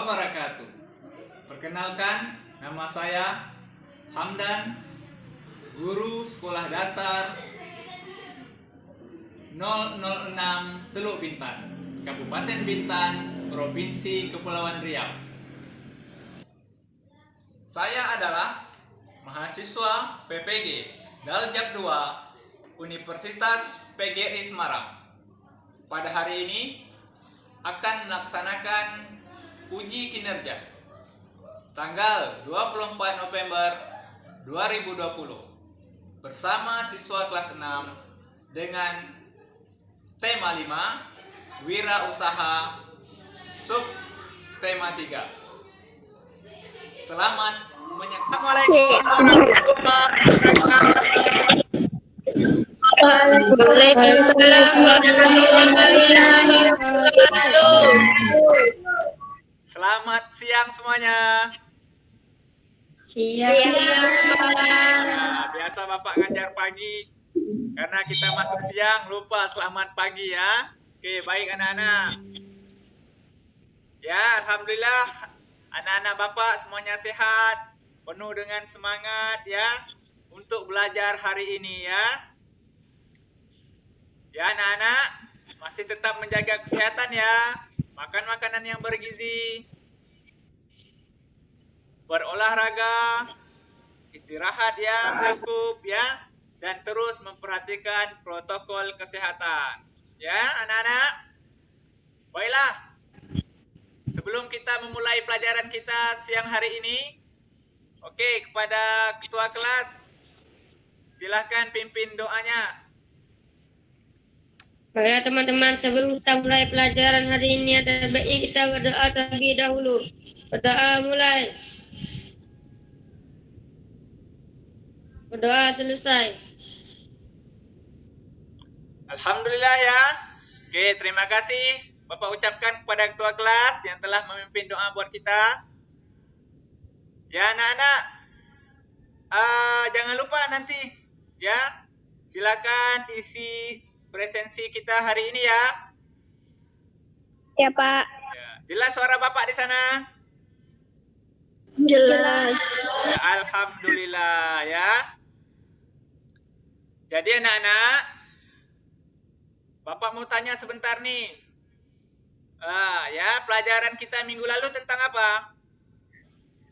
wabarakatuh. Perkenalkan, nama saya Hamdan, guru sekolah dasar 006 Teluk Bintan, Kabupaten Bintan, Provinsi Kepulauan Riau. Saya adalah mahasiswa PPG Daljab 2 Universitas PGRI Semarang. Pada hari ini akan melaksanakan uji kinerja tanggal 24 November 2020 bersama siswa kelas 6 dengan tema 5 Wirausaha sub tema 3. Selamat menyaksikan. Waalaikumsalam warahmatullahi wabarakatuh. Selamat siang semuanya. Siang. Nah, biasa Bapak ngajar pagi. Karena kita masuk siang, lupa selamat pagi ya. Oke, baik anak-anak. Ya, alhamdulillah anak-anak Bapak semuanya sehat, penuh dengan semangat ya untuk belajar hari ini ya. Ya anak-anak, masih tetap menjaga kesehatan ya. Makan makanan yang bergizi, berolahraga, istirahat yang cukup ya, dan terus memperhatikan protokol kesehatan. Ya anak-anak, baiklah. Sebelum kita memulai pelajaran kita siang hari ini, oke, kepada ketua kelas, silakan pimpin doanya. Baiklah teman-teman, sebelum kita mulai pelajaran hari ini, ada baiknya kita berdoa terlebih dahulu. Berdoa mulai. Berdoa selesai. Alhamdulillah ya. Oke, terima kasih Bapak ucapkan kepada ketua kelas yang telah memimpin doa buat kita. Ya anak-anak, jangan lupa nanti ya, silakan isi presensi kita hari ini ya. Ya Pak. Ya, jelas suara Bapak di sana? Jelas. Ya, alhamdulillah ya. Jadi anak-anak, Bapak mau tanya sebentar nih. Ya, pelajaran kita minggu lalu tentang apa?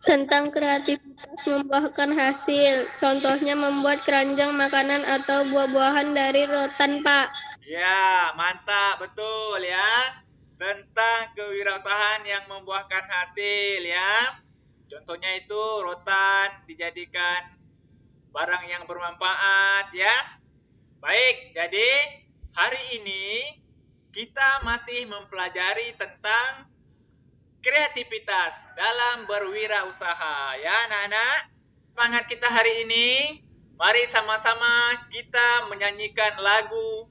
Tentang kreativitas membuahkan hasil. Contohnya membuat keranjang makanan atau buah-buahan dari rotan, Pak. Ya, mantap, betul ya. Tentang kewirausahaan yang membuahkan hasil ya. Contohnya itu rotan dijadikan barang yang bermanfaat ya. Baik, jadi hari ini kita masih mempelajari tentang kreativitas dalam berwirausaha ya anak-anak. Semangat kita hari ini, mari sama-sama kita menyanyikan lagu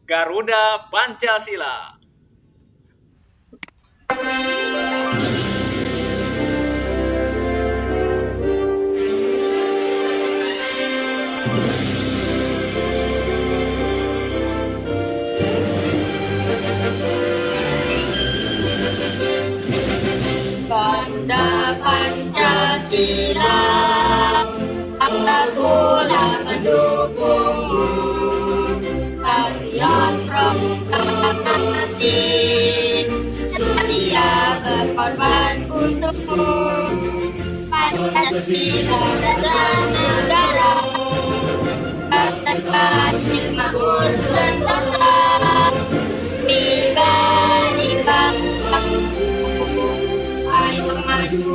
Garuda Pancasila. Garuda Pancasila, akulah mendukungmu. Kalian proklamasi, setia berkorban untukmu. Pancasila dasar negara, adil makmur sentosa, pribadi bangsa. Ayo maju,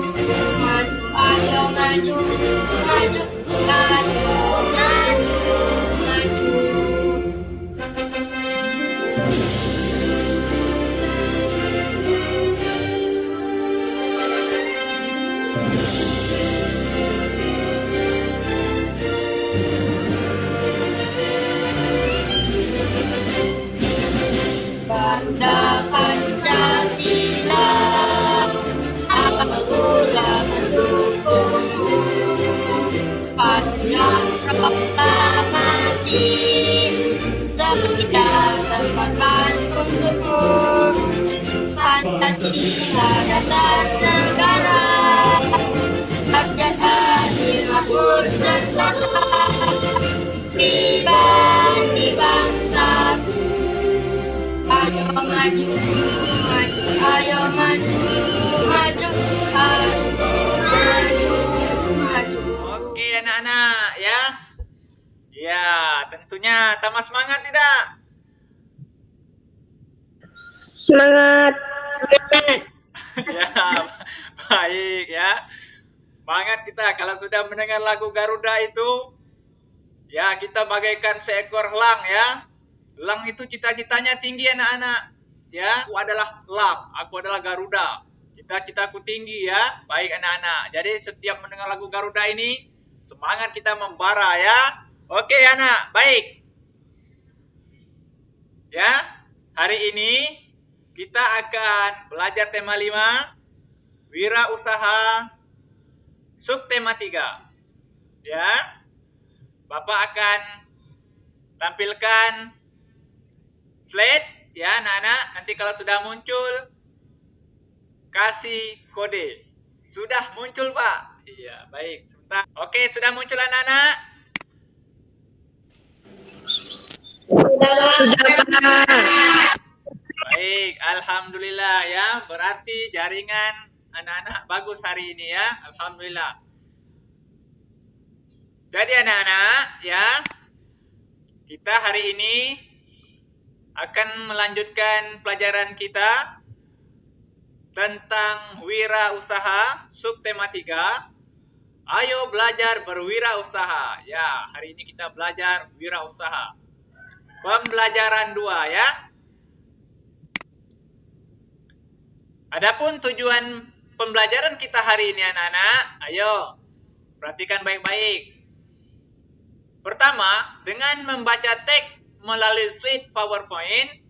maju, ayo maju, maju, ayo maju, maju. Garuda Pancasila, akulah mendukungmu. Kalian proklamasi, setia berkorban untukmu. Pancasila dasar negara, rakyat adil makmur sentosa, pribadi bangsaku. Ayo maju, maju, ayo maju, maju, ayo maju, maju. Oke anak-anak ya. Ya, tentunya tambah semangat tidak? Semangat. Ya, baik ya. Semangat kita kalau sudah mendengar lagu Garuda itu. Ya, kita bagaikan seekor elang ya. Elang itu cita-citanya tinggi anak-anak. Ya, aku adalah elang, aku adalah Garuda. Cita-citaku tinggi ya. Baik anak-anak. Jadi setiap mendengar lagu Garuda ini, semangat kita membara ya. Oke anak, baik. Ya, hari ini kita akan belajar tema 5, wirausaha, subtema 3. Ya, Bapak akan tampilkan slide ya anak-anak. Nanti kalau sudah muncul, kasih kode. Sudah muncul Pak? Iya, baik. Sebentar. Oke, sudah muncul anak-anak? Sudah, Pak. Baik, alhamdulillah ya. Berarti jaringan anak-anak bagus hari ini ya. Alhamdulillah. Jadi anak-anak ya, kita hari ini akan melanjutkan pelajaran kita tentang wirausaha subtema 3. Ayo belajar berwirausaha. Ya, hari ini kita belajar wirausaha. Pembelajaran 2 ya. Adapun tujuan pembelajaran kita hari ini anak-anak, ayo perhatikan baik-baik. Pertama, dengan membaca teks melalui slide PowerPoint,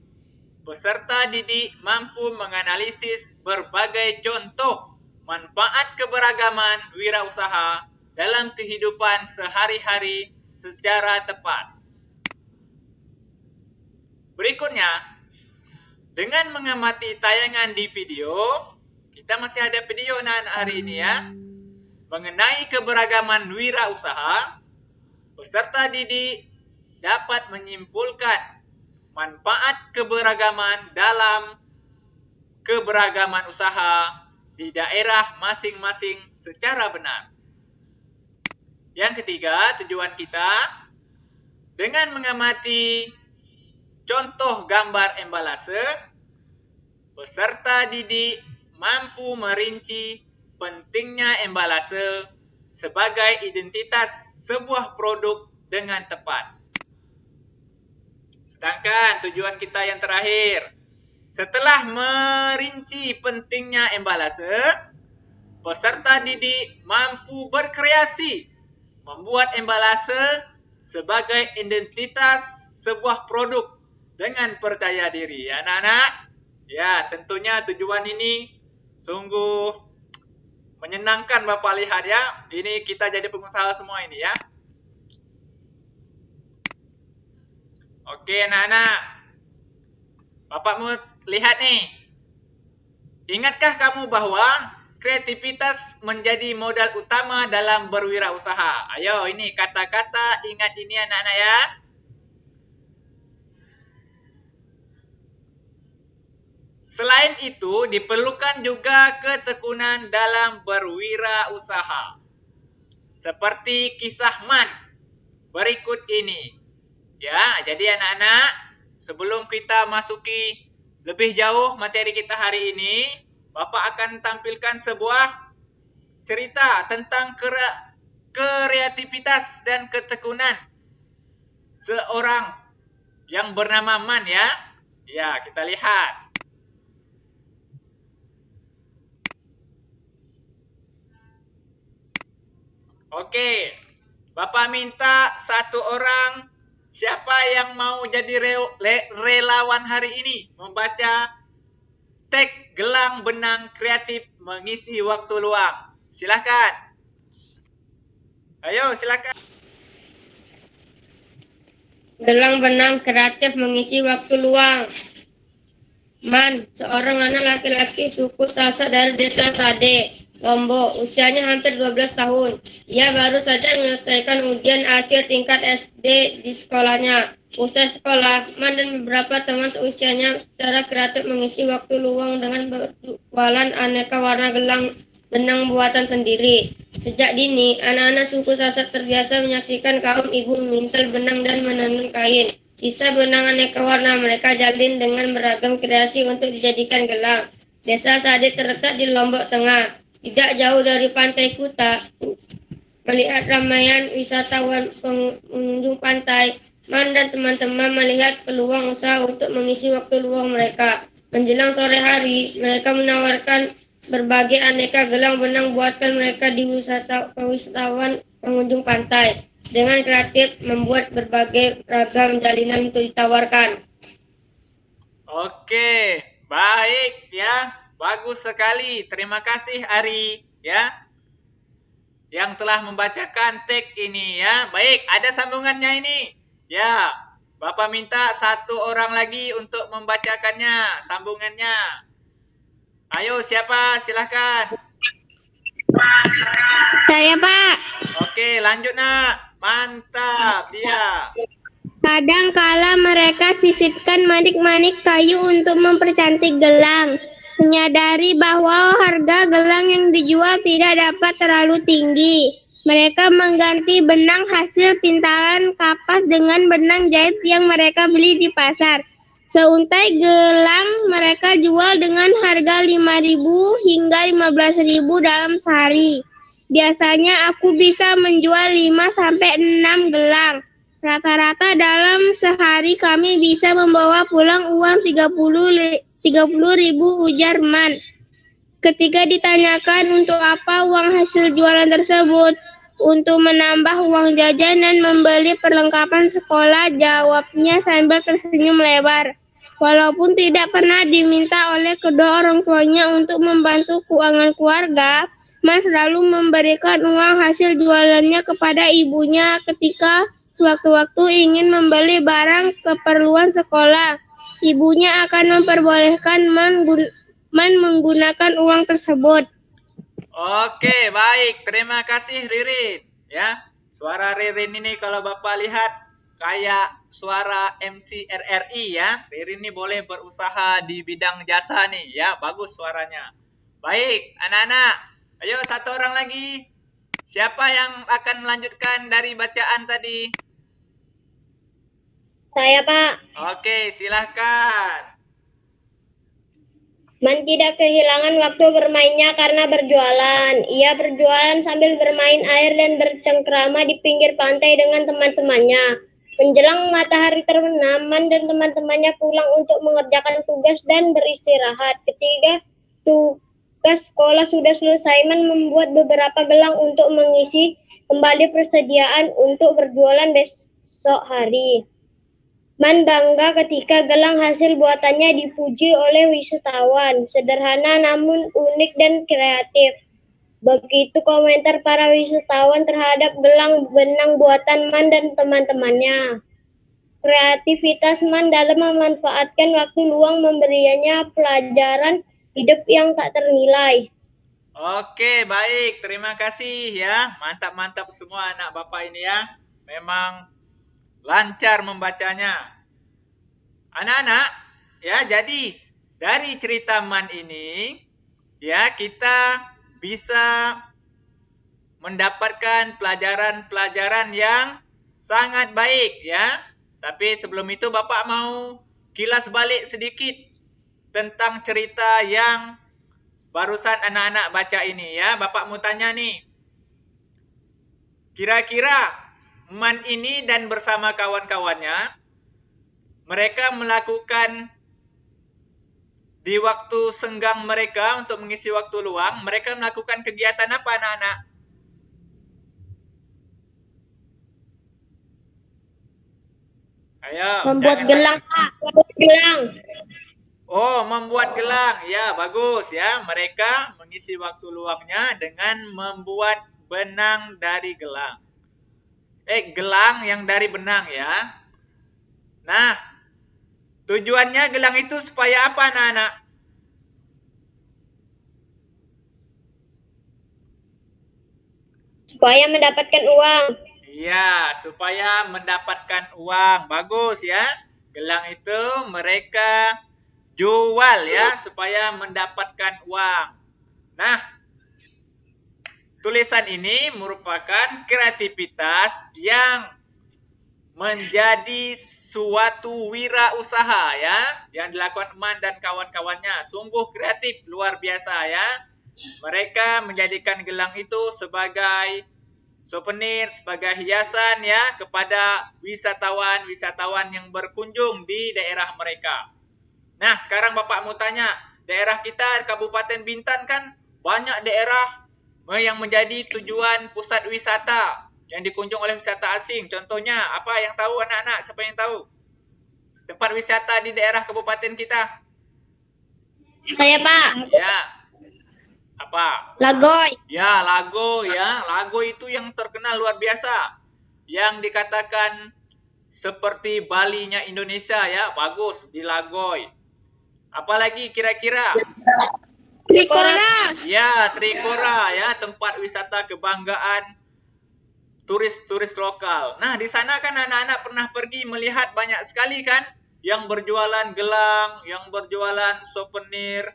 peserta didik mampu menganalisis berbagai contoh manfaat keberagaman wirausaha dalam kehidupan sehari-hari secara tepat. Berikutnya, dengan mengamati tayangan di video, kita masih ada video anak-anak hari ini ya, mengenai keberagaman wirausaha, peserta didik dapat menyimpulkan manfaat keberagaman dalam keberagaman usaha di daerah masing-masing secara benar. Yang ketiga, tujuan kita dengan mengamati contoh gambar embalase, peserta didik mampu merinci pentingnya embalase sebagai identitas sebuah produk dengan tepat. Sedangkan tujuan kita yang terakhir, setelah merinci pentingnya embalase, peserta didik mampu berkreasi membuat embalase sebagai identitas sebuah produk dengan percaya diri. Ya, anak-anak, ya tentunya tujuan ini sungguh menyenangkan Bapak lihat ya. Ini kita jadi pengusaha semua ini ya. Oke anak-anak, Bapak mau lihat nih. Ingatkah kamu bahwa kreativitas menjadi modal utama dalam berwirausaha? Ayo ini kata-kata ingat ini anak-anak ya. Selain itu, diperlukan juga ketekunan dalam berwirausaha. Seperti kisah Man berikut ini. Ya, jadi anak-anak, sebelum kita masuki lebih jauh materi kita hari ini, Bapak akan tampilkan sebuah cerita tentang kreativitas dan ketekunan seorang yang bernama Man ya. Ya, kita lihat. Oke, Bapak minta satu orang, siapa yang mau jadi relawan hari ini membaca teks gelang benang kreatif mengisi waktu luang. Silakan. Ayo, silakan. Gelang benang kreatif mengisi waktu luang. Man, seorang anak laki-laki suku Sasak dari desa Sade, Lombok, usianya hampir 12 tahun. Dia baru saja menyelesaikan ujian akhir tingkat SD di sekolahnya. Usai sekolah, Man dan beberapa teman seusianya secara kreatif mengisi waktu luang dengan berjualan aneka warna gelang benang buatan sendiri. Sejak dini, anak-anak suku Sasak terbiasa menyaksikan kaum ibu memintal benang dan menenun kain. Sisa benang aneka warna mereka jalin dengan beragam kreasi untuk dijadikan gelang. Desa Sade terletak di Lombok Tengah, tidak jauh dari pantai Kuta. Melihat ramaian wisatawan pengunjung pantai, Man dan teman-teman melihat peluang usaha untuk mengisi waktu luang mereka. Menjelang sore hari, mereka menawarkan berbagai aneka gelang benang buatan mereka di wisatawan pengunjung pantai. Dengan kreatif membuat berbagai ragam jalinan untuk ditawarkan. Oke, baik ya. Bagus sekali. Terima kasih Ari ya. Yang telah membacakan teks ini ya. Baik, ada sambungannya ini. Ya, Bapak minta satu orang lagi untuk membacakannya, sambungannya. Ayo, siapa? Silahkan. Saya, Pak. Oke, lanjut nak. Mantap, dia. Kadang kala mereka sisipkan manik-manik kayu untuk mempercantik gelang. Menyadari bahwa harga gelang yang dijual tidak dapat terlalu tinggi. Mereka mengganti benang hasil pintalan kapas dengan benang jahit yang mereka beli di pasar. Seuntai gelang mereka jual dengan harga 5.000 hingga 15.000 dalam sehari. Biasanya aku bisa menjual 5-6 gelang. Rata-rata dalam sehari kami bisa membawa pulang uang 30.000, ujar Man. Ketika ditanyakan untuk apa uang hasil jualan tersebut, untuk menambah uang jajan dan membeli perlengkapan sekolah, jawabnya sambil tersenyum lebar. Walaupun tidak pernah diminta oleh kedua orang tuanya untuk membantu keuangan keluarga, Man selalu memberikan uang hasil jualannya kepada ibunya ketika sewaktu-waktu ingin membeli barang keperluan sekolah. Ibunya akan memperbolehkan Man menggunakan uang tersebut. Oke, baik. Terima kasih Ririn. Ya, suara Ririn ini kalau Bapak lihat kayak suara MC RRI ya. Ririn ini boleh berusaha di bidang jasa nih ya. Bagus suaranya. Baik, anak-anak. Ayo satu orang lagi. Siapa yang akan melanjutkan dari bacaan tadi? Saya, Pak. Oke, silahkan. Man tidak kehilangan waktu bermainnya karena berjualan. Ia berjualan sambil bermain air dan bercengkrama di pinggir pantai dengan teman-temannya. Menjelang matahari terbenam, Man dan teman-temannya pulang untuk mengerjakan tugas dan beristirahat. Ketika tugas sekolah sudah selesai, Man membuat beberapa gelang untuk mengisi kembali persediaan untuk berjualan besok hari. Man bangga ketika gelang hasil buatannya dipuji oleh wisatawan. Sederhana namun unik dan kreatif. Begitu komentar para wisatawan terhadap gelang benang buatan Man dan teman-temannya. Kreativitas Man dalam memanfaatkan waktu luang memberinya pelajaran hidup yang tak ternilai. Oke, baik. Terima kasih ya. Mantap-mantap semua anak Bapak ini ya. Memang lancar membacanya. Anak-anak, ya jadi dari cerita Man ini ya kita bisa mendapatkan pelajaran-pelajaran yang sangat baik ya. Tapi sebelum itu Bapak mau kilas balik sedikit tentang cerita yang barusan anak-anak baca ini ya. Bapak mau tanya nih. Kira-kira Man ini dan bersama kawan-kawannya, mereka melakukan di waktu senggang mereka untuk mengisi waktu luang, mereka melakukan kegiatan apa anak-anak? Ayo. Membuat gelang, Pak. Membuat gelang. Oh, membuat gelang. Ya, bagus ya. Mereka mengisi waktu luangnya dengan membuat benang dari gelang. Gelang yang dari benang ya. Nah, Tujuannya gelang itu supaya apa anak-anak? Supaya mendapatkan uang. Iya, supaya mendapatkan uang. Bagus ya. Gelang itu mereka jual ya, supaya mendapatkan uang. Nah, tulisan ini merupakan kreativitas yang menjadi suatu wirausaha ya, yang dilakukan Eman dan kawan-kawannya. Sungguh kreatif, luar biasa ya. Mereka menjadikan gelang itu sebagai souvenir, sebagai hiasan ya kepada wisatawan-wisatawan yang berkunjung di daerah mereka. Nah, sekarang Bapak mau tanya, daerah kita Kabupaten Bintan kan banyak daerah yang menjadi tujuan pusat wisata yang dikunjung oleh wisata asing. Contohnya apa yang tahu anak-anak? Siapa yang tahu? Tempat wisata di daerah kabupaten kita. Saya, Pak. Ya. Apa? Lagoy. Ya, Lago ya. Lago itu yang terkenal luar biasa. Yang dikatakan seperti Bali-nya Indonesia ya. Bagus di Lagoy. Apalagi kira-kira? Trikora. Ya, Trikora ya, tempat wisata kebanggaan turis-turis lokal. Nah, di sana kan anak-anak pernah pergi melihat banyak sekali kan yang berjualan gelang, yang berjualan souvenir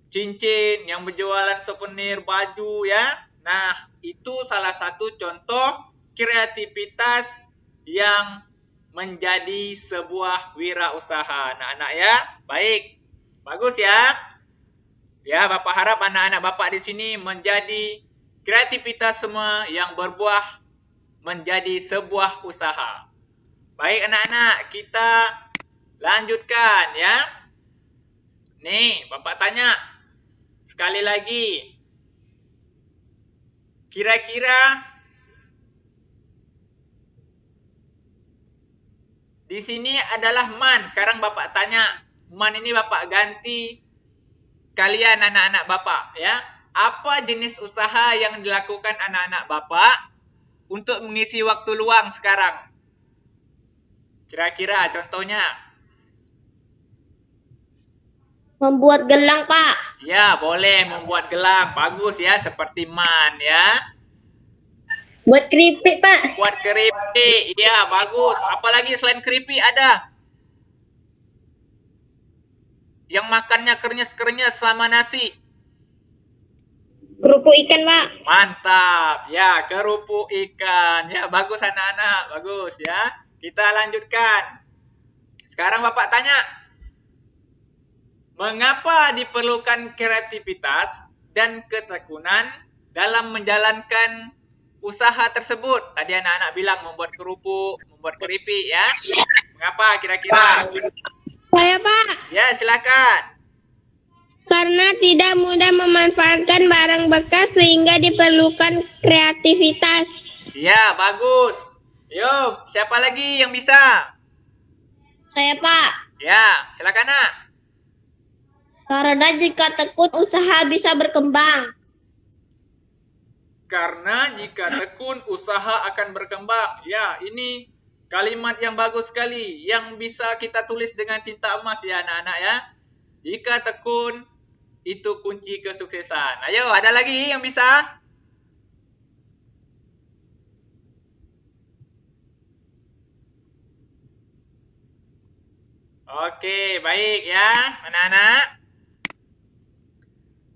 cincin, yang berjualan souvenir baju ya. Nah, itu salah satu contoh kreativitas yang menjadi sebuah wirausaha anak-anak ya. Baik. Bagus ya. Ya, Bapak harap anak-anak Bapak di sini menjadi kreativitas semua yang berbuah menjadi sebuah usaha. Baik anak-anak, kita lanjutkan ya. Nih, Bapak tanya sekali lagi. Kira-kira di sini adalah man. Sekarang Bapak tanya, man ini Bapak ganti kalian anak-anak Bapak ya. Apa jenis usaha yang dilakukan anak-anak Bapak untuk mengisi waktu luang sekarang? Kira-kira contohnya? Membuat gelang, Pak. Ya, boleh membuat gelang. Bagus ya, seperti man ya. Buat keripik, Pak. Buat keripik. Iya, bagus. Apalagi selain keripik ada? Yang makannya krenyes-krenyes selama nasi. Kerupuk ikan, Pak. Mantap. Ya, kerupuk ikan. Ya, bagus anak-anak. Bagus ya. Kita lanjutkan. Sekarang Bapak tanya. Mengapa diperlukan kreativitas dan ketekunan dalam menjalankan usaha tersebut? Tadi anak-anak bilang membuat kerupuk, membuat keripik ya. Mengapa kira-kira? Saya, Pak. Ya, silakan. Karena tidak mudah memanfaatkan barang bekas sehingga diperlukan kreativitas. Ya, bagus. Yo, siapa lagi yang bisa? Saya, Pak. Ya, silakan nak. Karena jika tekun usaha bisa berkembang. Karena jika tekun usaha akan berkembang. Ya, ini kalimat yang bagus sekali yang bisa kita tulis dengan tinta emas ya anak-anak ya. Jika tekun itu kunci kesuksesan. Ayo, ada lagi yang bisa? Oke, baik ya anak-anak.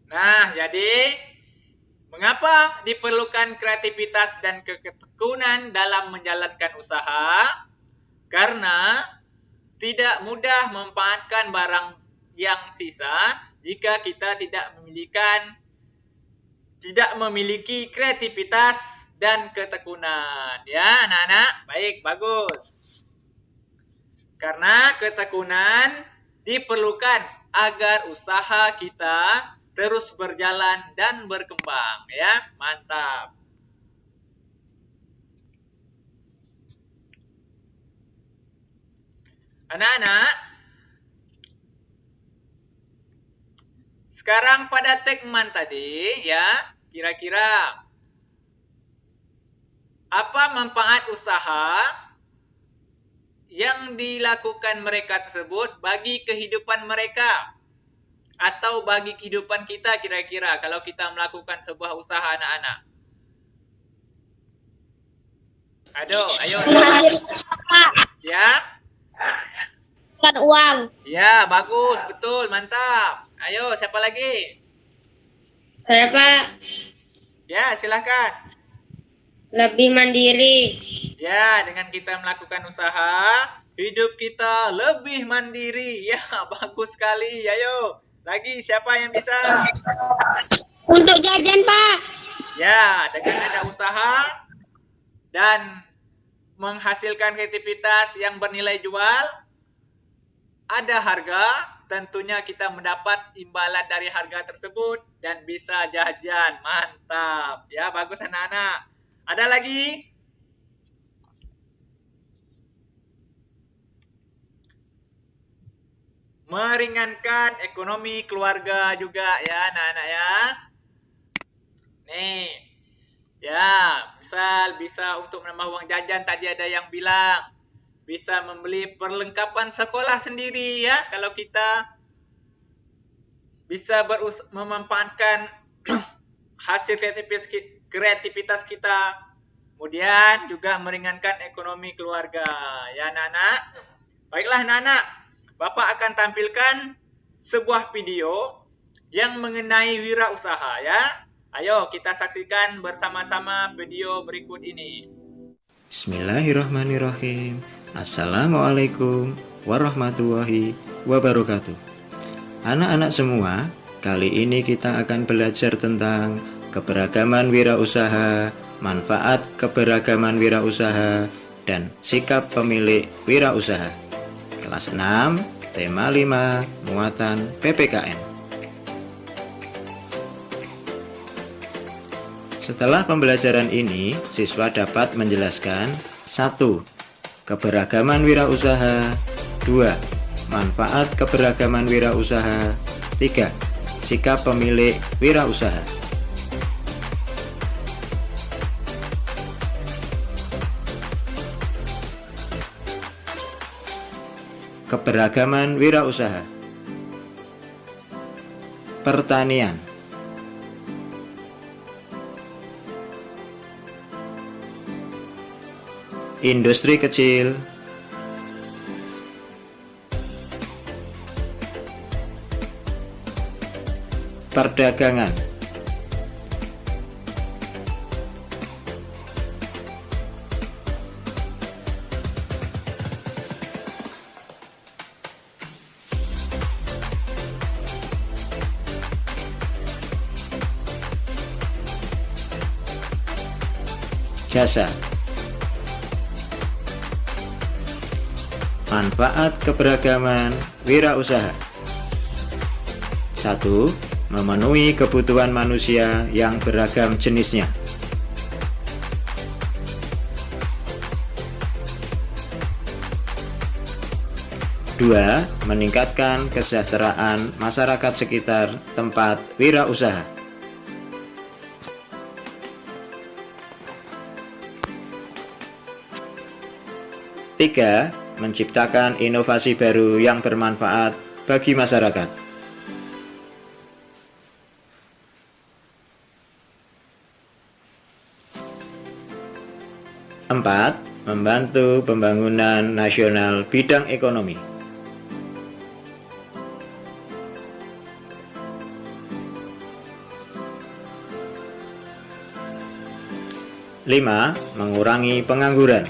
Nah, jadi mengapa diperlukan kreativitas dan ketekunan dalam menjalankan usaha? Karena tidak mudah memanfaatkan barang yang sisa jika kita tidak memiliki kreativitas dan ketekunan. Ya, anak-anak. Baik, bagus. Karena ketekunan diperlukan agar usaha kita terus berjalan dan berkembang ya. Mantap. Anak-anak, sekarang pada tagman tadi ya, kira-kira apa manfaat usaha yang dilakukan mereka tersebut bagi kehidupan mereka atau bagi kehidupan kita kira-kira kalau kita melakukan sebuah usaha anak-anak. Ayo. Ya? Dapat uang. Ya, bagus, betul, mantap. Ayo, siapa lagi? Saya, Pak, Ya, silakan. lebih mandiri. Ya, dengan kita melakukan usaha, hidup kita lebih mandiri. Ya, bagus sekali. Ayo, lagi siapa yang bisa? Untuk jajan, Pak. Ya, dengan ada usaha dan menghasilkan kreativitas yang bernilai jual, ada harga, tentunya kita mendapat imbalan dari harga tersebut dan bisa jajan. Mantap. Ya, bagus anak-anak. Ada lagi? Meringankan ekonomi keluarga juga ya anak-anak ya. Nih. Ya, misal bisa untuk menambah uang jajan tadi ada yang bilang. Bisa membeli perlengkapan sekolah sendiri ya kalau kita bisa memanfaatkan hasil kreativitas kita. Kemudian juga meringankan ekonomi keluarga. Ya anak-anak. Baiklah anak-anak. Bapak akan tampilkan sebuah video yang mengenai wirausaha ya. Ayo kita saksikan bersama-sama video berikut ini. Bismillahirrahmanirrahim. Assalamualaikum warahmatullahi wabarakatuh. Anak-anak semua, kali ini kita akan belajar tentang keberagaman wirausaha, manfaat keberagaman wirausaha, dan sikap pemilik wirausaha. Kelas 6, tema 5, muatan PPKN. Setelah pembelajaran ini, siswa dapat menjelaskan 1. Keberagaman wirausaha. 2. Manfaat keberagaman wirausaha. 3. Sikap pemilik wirausaha. Keberagaman wirausaha. Pertanian. Industri kecil. Perdagangan. Jasa. Manfaat keberagaman wirausaha. 1. Memenuhi kebutuhan manusia yang beragam jenisnya. 2. Meningkatkan kesejahteraan masyarakat sekitar tempat wirausaha. 3. Menciptakan inovasi baru yang bermanfaat bagi masyarakat. 4. Membantu pembangunan nasional bidang ekonomi. 5. Mengurangi pengangguran.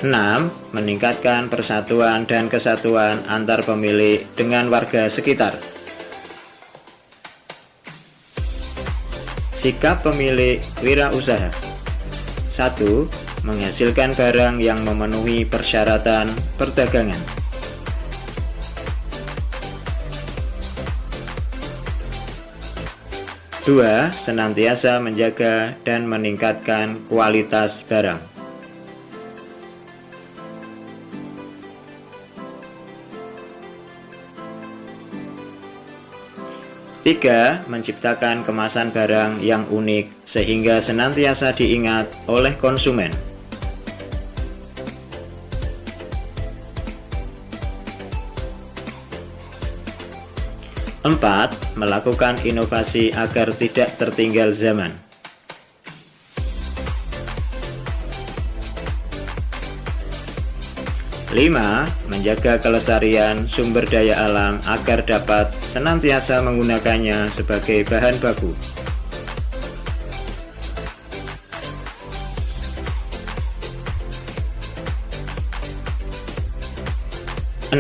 6. Meningkatkan persatuan dan kesatuan antar pemilik dengan warga sekitar. Sikap pemilik wirausaha. 1. Menghasilkan barang yang memenuhi persyaratan perdagangan. 2. Senantiasa menjaga dan meningkatkan kualitas barang. 3. 3. Menciptakan kemasan barang yang unik sehingga senantiasa diingat oleh konsumen. 4. Melakukan inovasi agar tidak tertinggal zaman. 5. Menjaga kelestarian sumber daya alam agar dapat senantiasa menggunakannya sebagai bahan baku. 6.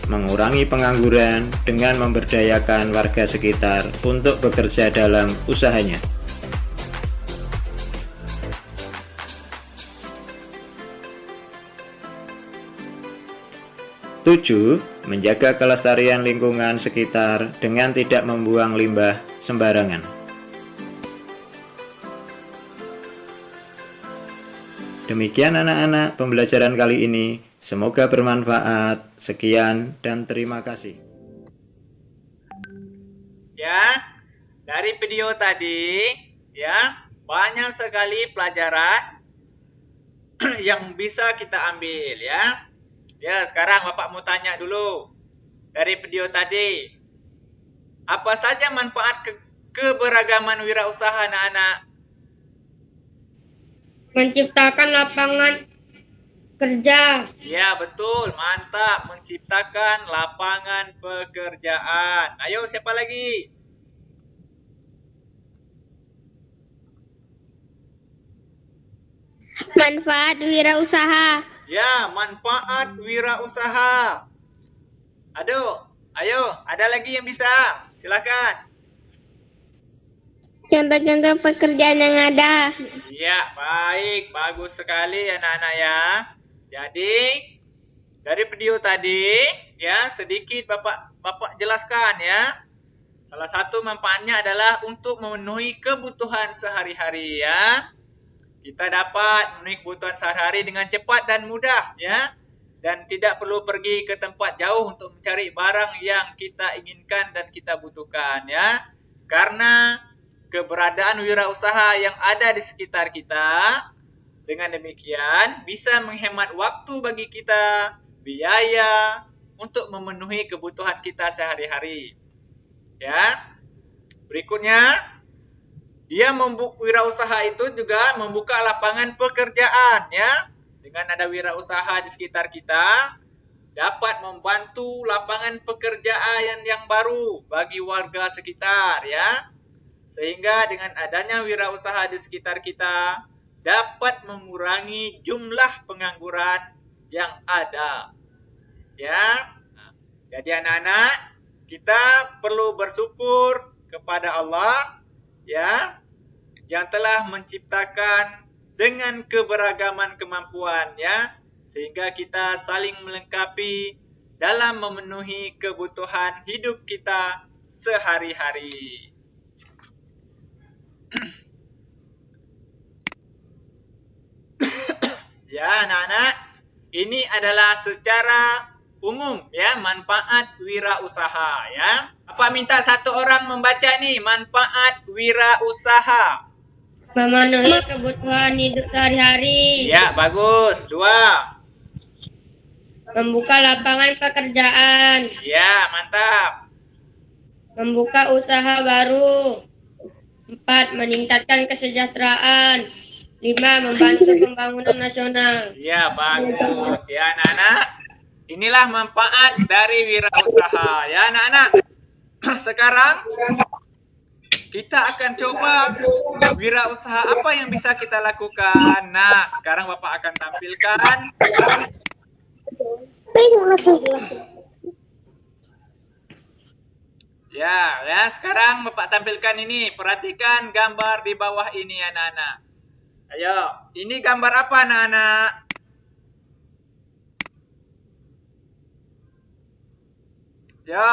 Mengurangi pengangguran dengan memberdayakan warga sekitar untuk bekerja dalam usahanya. 7. Menjaga kelestarian lingkungan sekitar dengan tidak membuang limbah sembarangan. Demikian anak-anak pembelajaran kali ini. Semoga bermanfaat. Sekian dan terima kasih. Ya, dari video tadi ya, banyak sekali pelajaran yang bisa kita ambil ya. Ya, sekarang Bapak mau tanya dulu. Dari video tadi, apa saja manfaat keberagaman wirausaha anak-anak? Menciptakan lapangan kerja. Ya, betul. Mantap. Menciptakan lapangan pekerjaan. Ayo, siapa lagi? Manfaat wirausaha. Ya, manfaat wirausaha. Ayo, ada lagi yang bisa? Silakan. Contoh-contoh pekerjaan yang ada. Ya, baik. Bagus sekali anak-anak ya. Jadi, dari video tadi, ya, sedikit Bapak jelaskan ya. Salah satu manfaatnya adalah untuk memenuhi kebutuhan sehari-hari ya. Kita dapat memenuhi kebutuhan sehari-hari dengan cepat dan mudah ya. Dan tidak perlu pergi ke tempat jauh untuk mencari barang yang kita inginkan dan kita butuhkan ya. Karena keberadaan wirausaha yang ada di sekitar kita, dengan demikian bisa menghemat waktu bagi kita, biaya untuk memenuhi kebutuhan kita sehari-hari. Ya. Berikutnya, wirausaha itu juga membuka lapangan pekerjaan ya. Dengan ada wirausaha di sekitar kita, dapat membantu lapangan pekerjaan yang baru bagi warga sekitar ya. Sehingga dengan adanya wirausaha di sekitar kita dapat mengurangi jumlah pengangguran yang ada. Ya. Jadi anak-anak, kita perlu bersyukur kepada Allah ya, yang telah menciptakan dengan keberagaman kemampuan ya, sehingga kita saling melengkapi dalam memenuhi kebutuhan hidup kita sehari-hari. Ya anak-anak, ini adalah secara umum ya manfaat wirausaha ya. Apa minta satu orang membaca nih manfaat wirausaha? Memenuhi kebutuhan hidup sehari-hari. Ya, bagus. 2. Membuka lapangan pekerjaan. Ya, mantap. Membuka usaha baru. 4. Meningkatkan kesejahteraan. 5. Membantu pembangunan nasional. Ya, bagus. Ya, anak-anak. Inilah manfaat dari wirausaha. Ya, anak-anak. Sekarang kita akan coba wirausaha apa yang bisa kita lakukan. Nah, sekarang Bapak akan tampilkan. Ya, sekarang Bapak tampilkan ini. Perhatikan gambar di bawah ini, anak-anak. Ayo, ini gambar apa, anak-anak? Yo,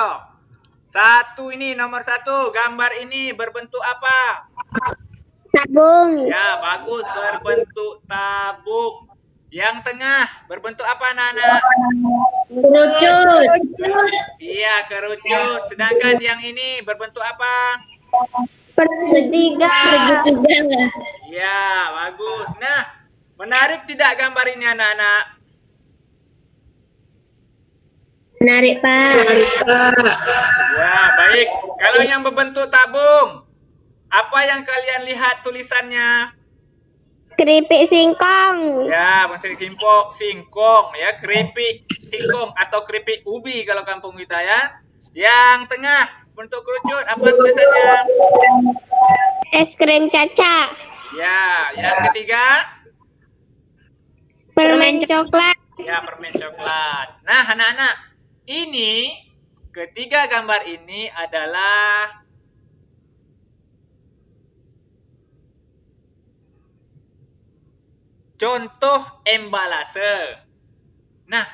nomor 1, gambar ini berbentuk apa? Tabung. Ya, bagus, berbentuk tabung. Yang tengah berbentuk apa anak-anak? Kerucut. Iya, kerucut. Sedangkan yang ini berbentuk apa? Persegitiga. Iya, bagus. Nah, menarik tidak gambar ini anak-anak? Menarik, Pak. Ya, baik. Kalau yang berbentuk tabung, apa yang kalian lihat tulisannya? Keripik singkong. Ya, bukan singkong ya, keripik singkong atau keripik ubi kalau kampung kita ya. Yang tengah bentuk kerucut, apa tulisannya? Es krim caca. Ya, yang ketiga? Permen coklat. Ya, permen coklat. Nah, anak-anak, ini ketiga gambar ini adalah contoh embalase. Nah,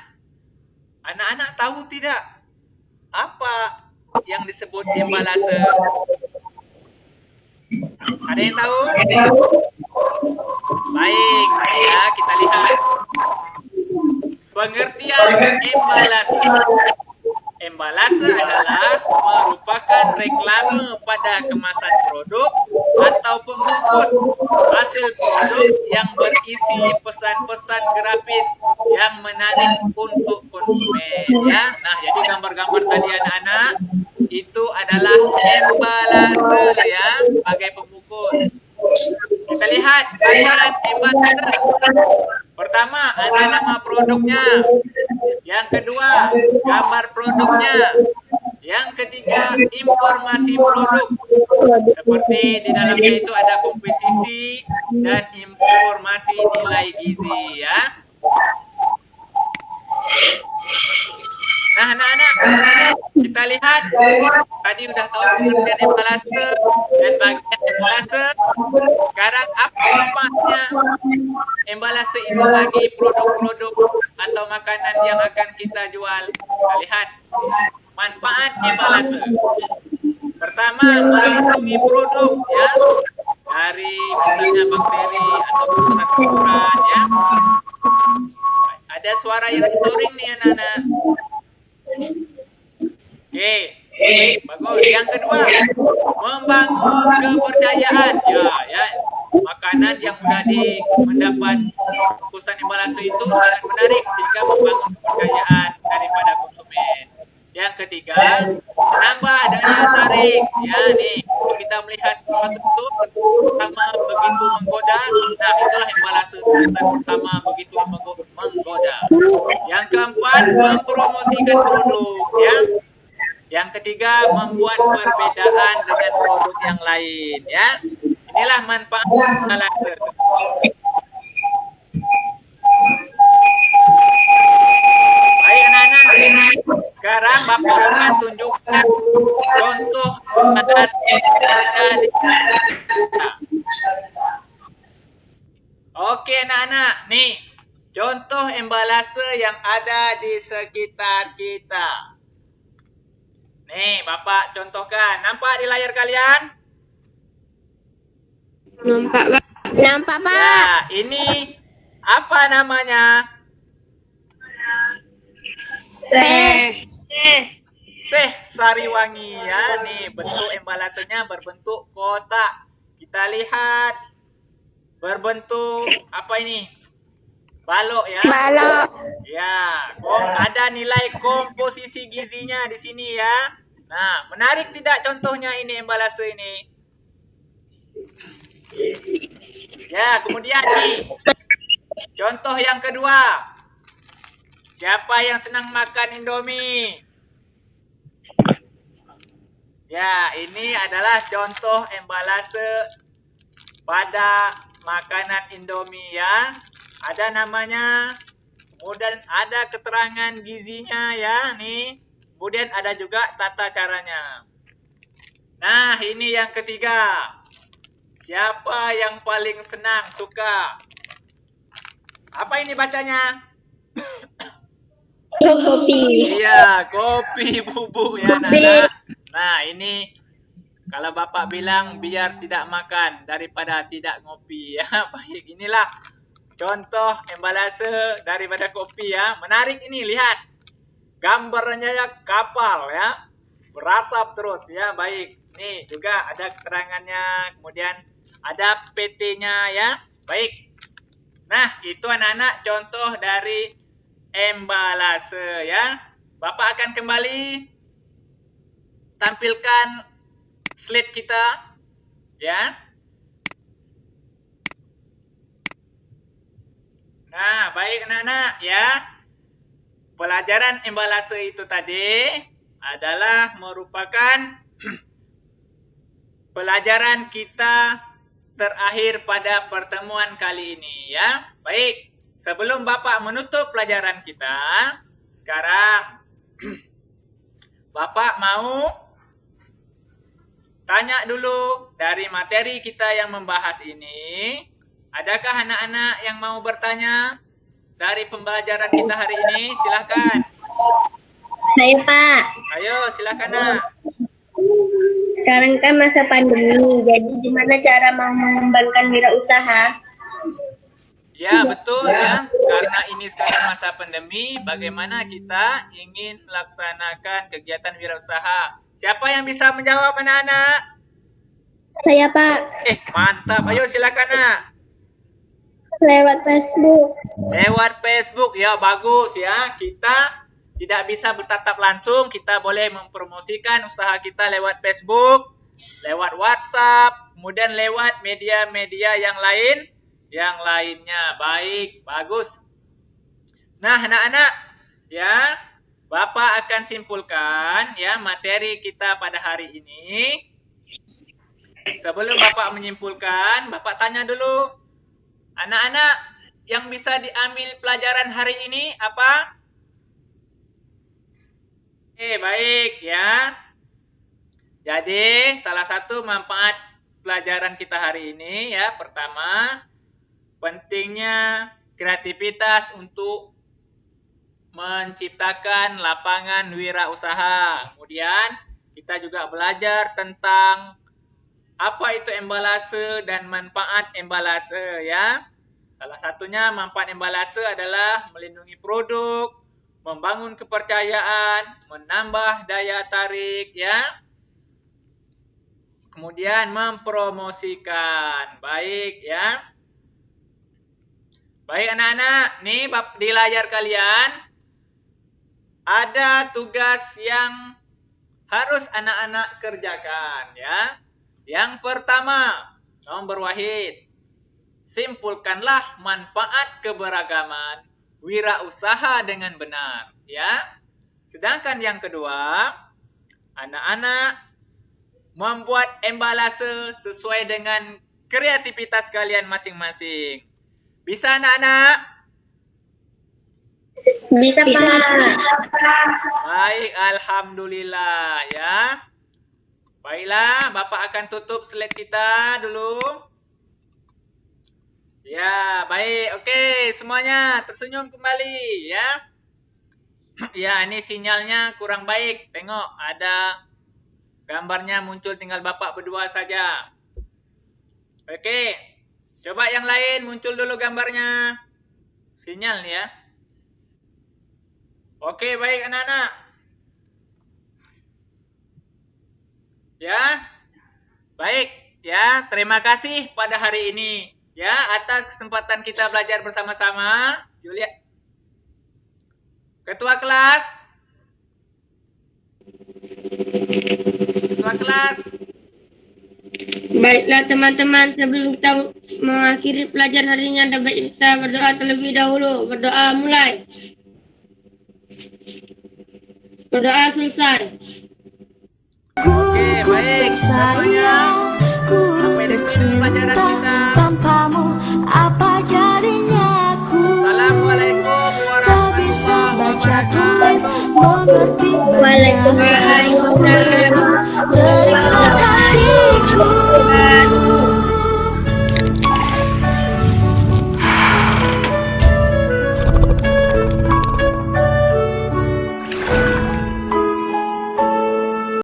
anak-anak tahu tidak apa yang disebut embalase? Ada yang tahu? Baik, ya kita lihat. Pengertian embalase. Embalase adalah merupakan reklame pada kemasan produk atau pembungkus hasil produk yang berisi pesan-pesan grafis yang menarik untuk konsumen. Ya, nah jadi gambar-gambar tadi anak-anak itu adalah embalase ya sebagai pembungkus. Kita lihat bagian embalase. Pertama ada nama produknya. Yang kedua, gambar produknya. Yang ketiga, informasi produk. Seperti di dalamnya itu ada komposisi dan informasi nilai gizi ya. Nah, anak-anak, kita lihat tadi udah tahu pengertian embalase dan bagian embalase. Sekarang apa manfaatnya embalase itu bagi produk-produk atau makanan yang akan kita jual? Kita lihat manfaat embalase. Pertama, melindungi produk ya dari misalnya bakteri atau kotoran-kotoran ya. Ada suara yang storing nih anak-anak. Oke, bagus. Yang kedua, membangun kepercayaan. Ya, makanan yang sudah mendapat bungkusan embalase itu sangat menarik sehingga membangun kepercayaan daripada konsumen. Yang ketiga, menambah daya tarik. Ya, nih kita melihat sesuatu itu pertama begitu menggoda. Nah, itulah embalase tulisan pertama begitu menggoda. Yang keempat, mempromosikan produk. Ya. Yang ketiga, membuat perbedaan dengan produk yang lain. Ya, inilah manfaat embalase. Baik anak-anak, sekarang Bapak akan tunjukkan contoh embalase dari kita. Oke anak-anak, nih contoh embalase yang ada di sekitar kita. Nih Bapak contohkan, nampak di layar kalian? Nampak, Pak. Nampak, Pak? Ya, ini apa namanya? Teh. Teh Sariwangi ya. Nih bentuk embalasenya berbentuk kotak. Kita lihat berbentuk apa ini? Balok ya. Balok. Ya, ada nilai komposisi gizinya di sini ya. Nah, menarik tidak contohnya ini embalase ini? Ya, kemudian nih. Contoh yang kedua. Siapa yang senang makan Indomie? Ya, ini adalah contoh embalase pada makanan Indomie ya. Ada namanya, kemudian ada keterangan gizinya ya, nih. Kemudian ada juga tata caranya. Nah, ini yang ketiga. Siapa yang paling senang, suka? Apa ini bacanya? Kopi. Iya, kopi bubuk ya anak-anak. Nah, ini kalau Bapak bilang biar tidak makan daripada tidak ngopi ya. Baik, inilah contoh embalase daripada kopi ya. Menarik ini, lihat. Gambarnya ya kapal ya. Berasap terus ya. Baik. Nih juga ada keterangannya. Kemudian ada PT-nya ya. Baik. Nah, itu anak-anak contoh dari embalase ya. Bapak akan kembali tampilkan slide kita ya. Nah, baik anak-anak ya. Pelajaran embalase itu tadi adalah merupakan pelajaran kita terakhir pada pertemuan kali ini ya. Baik, sebelum Bapak menutup pelajaran kita, sekarang Bapak mau tanya dulu dari materi kita yang membahas ini. Adakah anak-anak yang mau bertanya dari pembelajaran kita hari ini? Silakan. Saya, Pak. Ayo, silakan, Nak. Sekarang kan masa pandemi, jadi gimana cara mengembangkan wirausaha? Ya, betul ya. Karena ini sekarang masa pandemi, bagaimana kita ingin melaksanakan kegiatan wirausaha? Siapa yang bisa menjawab, anak-anak? Saya, Pak. Mantap. Ayo, silakan, Nak. Lewat Facebook. Lewat Facebook, ya bagus ya. Kita tidak bisa bertatap langsung, kita boleh mempromosikan usaha kita lewat Facebook, lewat WhatsApp, kemudian lewat media-media yang lainnya. Baik, bagus. Nah, anak-anak, ya, Bapak akan simpulkan ya materi kita pada hari ini. Sebelum Bapak menyimpulkan, Bapak tanya dulu, anak-anak yang bisa diambil pelajaran hari ini apa? Baik ya. Jadi salah satu manfaat pelajaran kita hari ini ya, pertama pentingnya kreativitas untuk menciptakan lapangan wirausaha. Kemudian kita juga belajar tentang apa itu embalase dan manfaat embalase ya. Salah satunya manfaat embalase adalah melindungi produk, membangun kepercayaan, menambah daya tarik ya. Kemudian mempromosikan. Baik ya. Baik anak-anak, nih di layar kalian ada tugas yang harus anak-anak kerjakan ya. Yang pertama, nomor wahid. Simpulkanlah manfaat keberagaman wirausaha dengan benar ya. Sedangkan yang kedua, anak-anak membuat embalase sesuai dengan kreativitas kalian masing-masing. Bisa anak-anak? Bisa, Pak. Baik, alhamdulillah ya. Baiklah, Bapak akan tutup slide kita dulu. Ya, baik. Oke, semuanya tersenyum kembali ya. Ya, ini sinyalnya kurang baik. Tengok, ada gambarnya muncul, tinggal Bapak berdua saja. Oke, coba yang lain muncul dulu gambarnya. Sinyal nih ya. Oke, baik anak-anak. Ya, baik ya. Terima kasih pada hari ini. Ya, atas kesempatan kita belajar bersama-sama. Julia, Ketua kelas. Ketua kelas. Baiklah teman-teman, sebelum kita mengakhiri pelajaran hari ini, ada baik kita berdoa terlebih dahulu. Berdoa mulai. Berdoa selesai. Oke, baik. Semuanya sampai di sini pelajaran kita. Tanpamu apa jadinya aku? Assalamualaikum warahmatullahi wabarakatuh. Mengerti Waalaikumsalam.